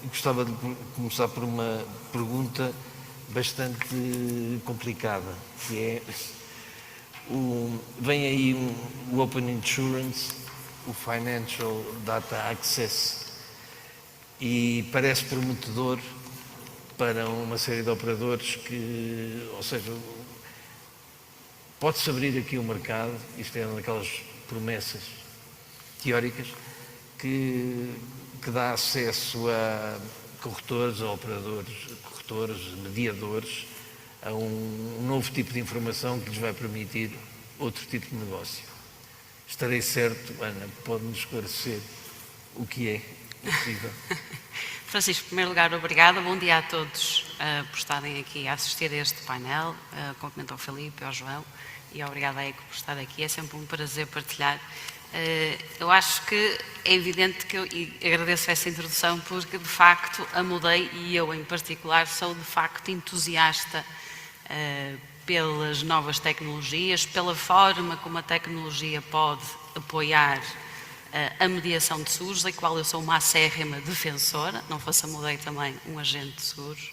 gostava de começar por uma pergunta bastante complicada, que é, vem aí o Open Insurance, o Financial Data Access, e parece prometedor para uma série de operadores que, ou seja, pode-se abrir aqui o mercado, isto é uma daquelas promessas teóricas, que dá acesso a corretores, a operadores, corretores, mediadores, a um novo tipo de informação que lhes vai permitir outro tipo de negócio. Estarei certo, Ana, pode-nos esclarecer o que é possível? Francisco, em primeiro lugar, obrigada. Bom dia a todos por estarem aqui a assistir a este painel. Cumprimento ao Filipe, ao João e obrigada a Eco por estar aqui. É sempre um prazer partilhar. Eu acho que é evidente que e agradeço essa introdução porque, de facto, a mudei e eu, em particular, sou, de facto, entusiasta pelas novas tecnologias, pela forma como a tecnologia pode apoiar a mediação de seguros, da qual eu sou uma acérrima defensora, não fosse a Mudei também um agente de seguros,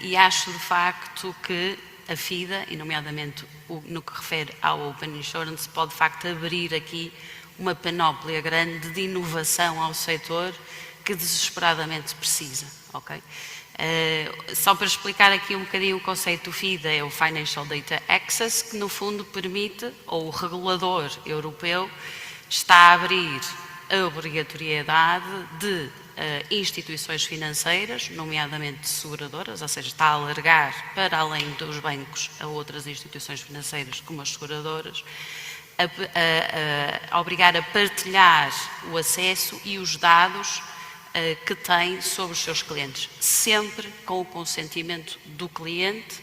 e acho de facto que a FIDA, e nomeadamente no que refere ao Open Insurance, pode de facto abrir aqui uma panóplia grande de inovação ao setor que desesperadamente precisa, ok? Só para explicar aqui um bocadinho o conceito do FIDA, é o Financial Data Access, que no fundo permite, ou o regulador europeu, está a abrir a obrigatoriedade de instituições financeiras, nomeadamente seguradoras, ou seja, está a alargar para além dos bancos a outras instituições financeiras como as seguradoras, a obrigar a partilhar o acesso e os dados que tem sobre os seus clientes, sempre com o consentimento do cliente,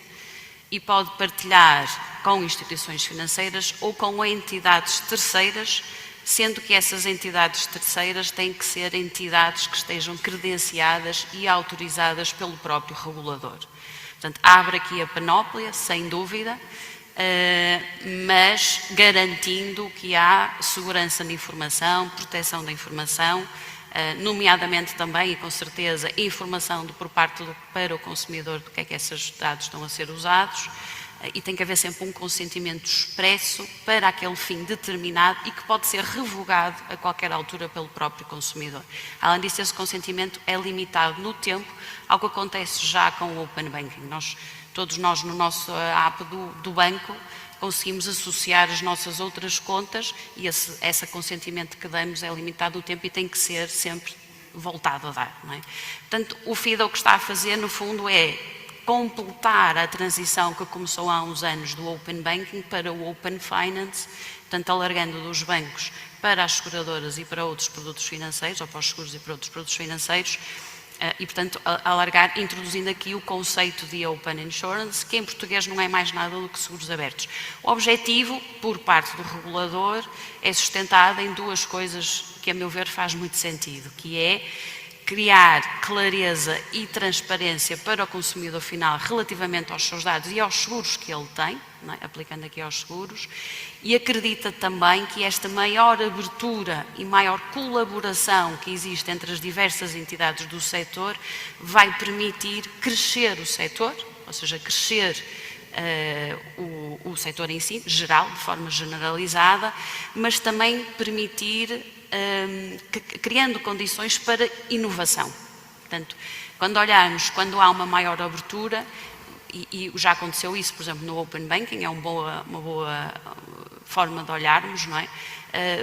e pode partilhar com instituições financeiras ou com entidades terceiras, sendo que essas entidades terceiras têm que ser entidades que estejam credenciadas e autorizadas pelo próprio regulador. Portanto, abre aqui a panóplia, sem dúvida, mas garantindo que há segurança da informação, proteção da informação, nomeadamente também, e com certeza, informação por parte para o consumidor do que é que esses dados estão a ser usados, e tem que haver sempre um consentimento expresso para aquele fim determinado e que pode ser revogado a qualquer altura pelo próprio consumidor. Além disso, esse consentimento é limitado no tempo, ao que acontece já com o Open Banking. Todos nós, no nosso app do banco, conseguimos associar as nossas outras contas e esse consentimento que damos é limitado no tempo e tem que ser sempre voltado a dar, não é? Portanto, o FIDA o que está a fazer, no fundo, é completar a transição que começou há uns anos do Open Banking para o Open Finance, portanto, alargando dos bancos para as seguradoras e para outros produtos financeiros, ou para os seguros e para outros produtos financeiros, e, portanto, alargar, introduzindo aqui o conceito de Open Insurance, que em português não é mais nada do que seguros abertos. O objetivo, por parte do regulador, é sustentado em duas coisas que, a meu ver, faz muito sentido, que é criar clareza e transparência para o consumidor final relativamente aos seus dados e aos seguros que ele tem, não é? Aplicando aqui aos seguros, e acredita também que esta maior abertura e maior colaboração que existe entre as diversas entidades do setor vai permitir crescer o setor, ou seja, crescer o setor em si, geral, de forma generalizada, mas também permitir criando condições para inovação. Portanto, quando há uma maior abertura, e já aconteceu isso, por exemplo, no Open Banking, é uma boa forma de olharmos, não é?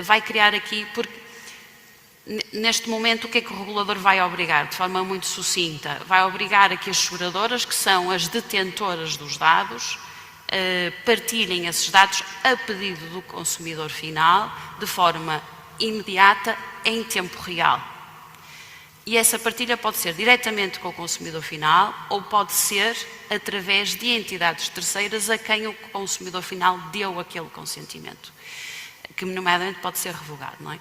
Vai criar aqui, porque neste momento o que é que o regulador vai obrigar? De forma muito sucinta, vai obrigar a que as seguradoras, que são as detentoras dos dados, partilhem esses dados a pedido do consumidor final, de forma imediata, em tempo real. E essa partilha pode ser diretamente com o consumidor final ou pode ser através de entidades terceiras a quem o consumidor final deu aquele consentimento, que nomeadamente pode ser revogado, não é?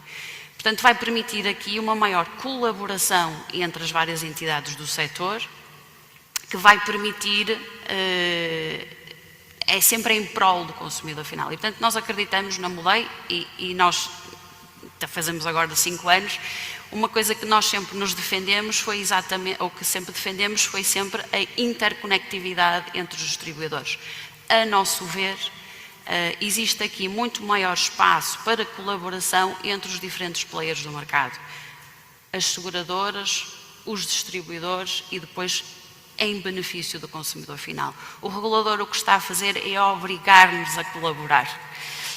Portanto, vai permitir aqui uma maior colaboração entre as várias entidades do setor, que vai permitir, é sempre em prol do consumidor final. E, portanto, nós acreditamos na Mudei e nós fazemos agora 5 anos, uma coisa que nós sempre nos defendemos foi exatamente, ou que sempre defendemos, foi sempre a interconectividade entre os distribuidores. A nosso ver, existe aqui muito maior espaço para colaboração entre os diferentes players do mercado. As seguradoras, os distribuidores e depois em benefício do consumidor final. O regulador o que está a fazer é obrigar-nos a colaborar.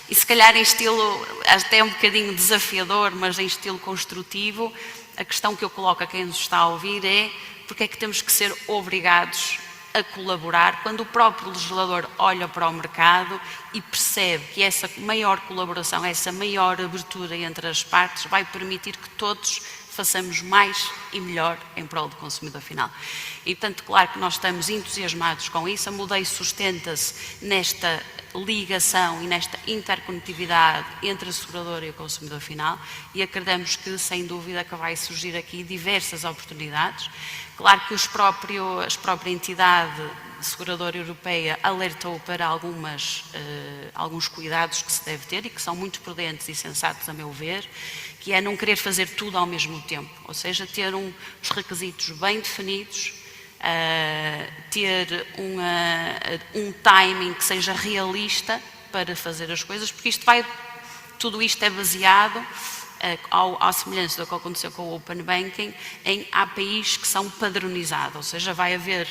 E se calhar em estilo, até um bocadinho desafiador, mas em estilo construtivo, a questão que eu coloco a quem nos está a ouvir é porque é que temos que ser obrigados a colaborar quando o próprio legislador olha para o mercado e percebe que essa maior colaboração, essa maior abertura entre as partes vai permitir que todos façamos mais e melhor em prol do consumidor final. E, portanto, claro que nós estamos entusiasmados com isso. A Mudei sustenta-se nesta ligação e nesta interconectividade entre a seguradora e o consumidor final e acreditamos que, sem dúvida, que vai surgir aqui diversas oportunidades. Claro que a própria entidade seguradora europeia alertou para alguns cuidados que se deve ter e que são muito prudentes e sensatos, a meu ver, que é não querer fazer tudo ao mesmo tempo, ou seja, ter os requisitos bem definidos, ter um timing que seja realista para fazer as coisas, porque tudo isto é baseado, à semelhança do que aconteceu com o Open Banking, em APIs que são padronizados, ou seja, vai haver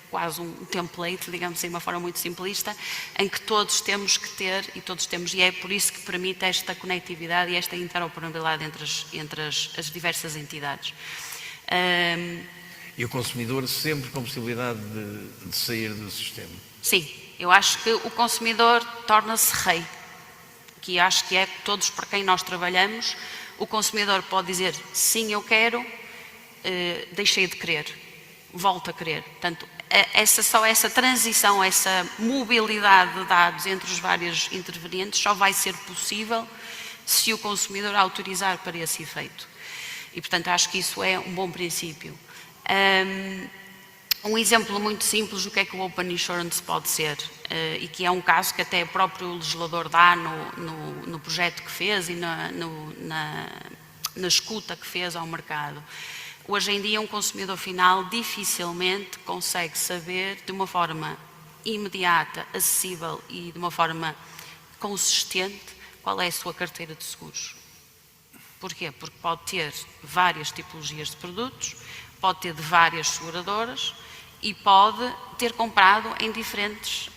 quase um template, digamos assim, de uma forma muito simplista, em que todos temos que ter, e é por isso que permite esta conectividade e esta interoperabilidade entre as diversas entidades. E o consumidor sempre com possibilidade de sair do sistema? Sim, eu acho que o consumidor torna-se rei, que acho que é todos para quem nós trabalhamos. O consumidor pode dizer, sim, eu quero, deixei de querer, volto a querer. Portanto, essa transição, essa mobilidade de dados entre os vários intervenientes só vai ser possível se o consumidor autorizar para esse efeito. E, portanto, acho que isso é um bom princípio. Um exemplo muito simples do que é que o Open Insurance pode ser, e que é um caso que até o próprio legislador dá no projeto que fez e na escuta que fez ao mercado. Hoje em dia, um consumidor final dificilmente consegue saber de uma forma imediata, acessível e de uma forma consistente qual é a sua carteira de seguros. Porquê? Porque pode ter várias tipologias de produtos, pode ter de várias seguradoras e pode ter comprado em diferentes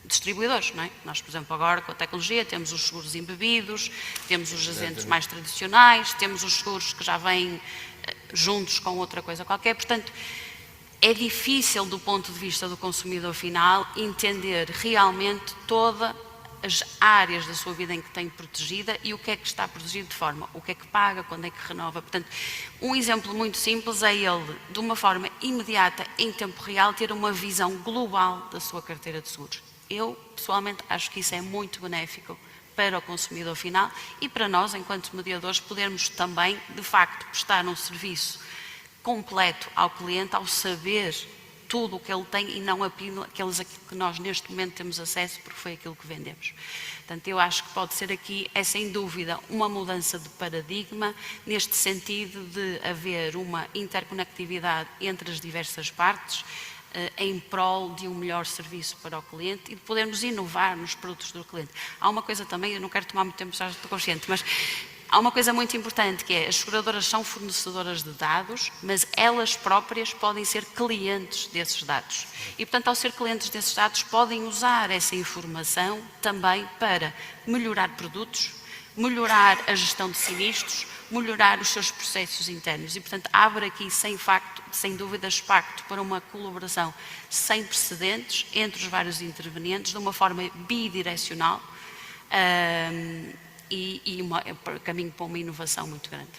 distribuidores, não é? Nós, por exemplo, agora com a tecnologia temos os seguros embebidos, temos os agentes mais tradicionais, temos os seguros que já vêm juntos com outra coisa qualquer, portanto, é difícil do ponto de vista do consumidor final entender realmente todas as áreas da sua vida em que tem protegida e o que é que está protegido de forma, o que é que paga, quando é que renova. Portanto, um exemplo muito simples é ele, de uma forma imediata, em tempo real, ter uma visão global da sua carteira de seguros. Eu, pessoalmente, acho que isso é muito benéfico para o consumidor final e para nós, enquanto mediadores, podermos também, de facto, prestar um serviço completo ao cliente, ao saber tudo o que ele tem e não aquilo que nós neste momento temos acesso, porque foi aquilo que vendemos. Portanto, eu acho que pode ser aqui, é sem dúvida, uma mudança de paradigma, neste sentido de haver uma interconectividade entre as diversas partes, em prol de um melhor serviço para o cliente e de podermos inovar nos produtos do cliente. Há uma coisa também, eu não quero tomar muito tempo, já estou consciente, mas há uma coisa muito importante que é, as seguradoras são fornecedoras de dados, mas elas próprias podem ser clientes desses dados. E, portanto, ao ser clientes desses dados, podem usar essa informação também para melhorar produtos, melhorar a gestão de sinistros, melhorar os seus processos internos e, portanto, abre aqui sem dúvida espaço para uma colaboração sem precedentes entre os vários intervenientes de uma forma bidirecional e caminho para uma inovação muito grande.